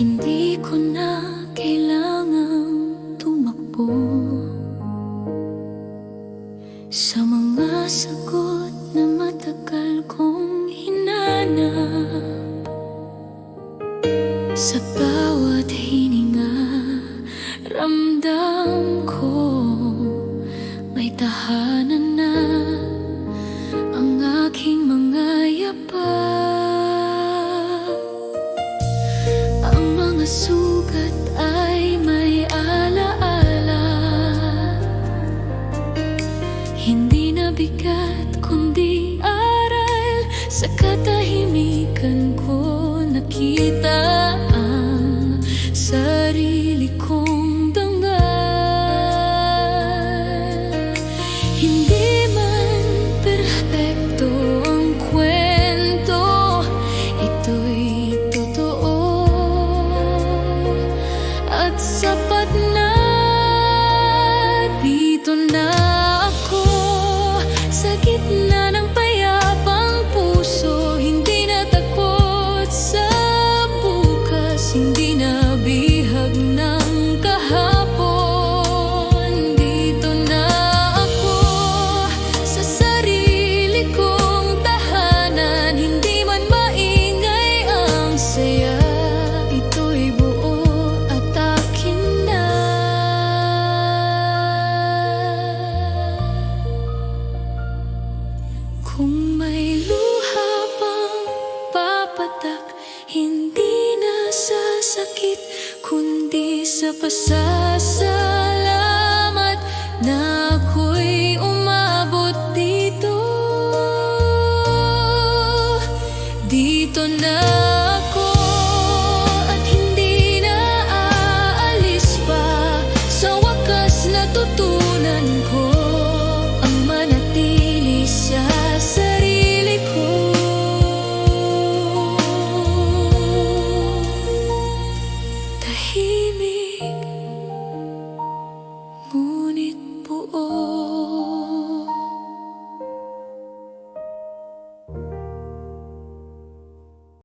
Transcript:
Hindi ko na kailangang tumakbo sa mga sagot na matagal kong hinanap. Sa bawat hininga, ramdam ko may tahanan na ang aking mga yapak. Ang mga sugat ay may alaala, hindi na bigat kundi aral. Sa katahimikan ko nakita ang sarili kong dangal. Hindi man perpekto ang kwento, ito'y totoo at sapat na. Dito na ako sa gitna ng payapang puso, hindi na takot sa bukas, hindi na bihag ng kahapon. Dito na ako sa sarili kong tahanan, hindi man maingay ang saya, ito'y buo at akin na. Kung may luha pang papatak, hindi na sa sakit kundi sa pasasalamat na ako'y umabot dito. Dito na ako at hindi na aalis pa. Sa wakas natutunan ko ang manatili sa sarili ko. Tahimik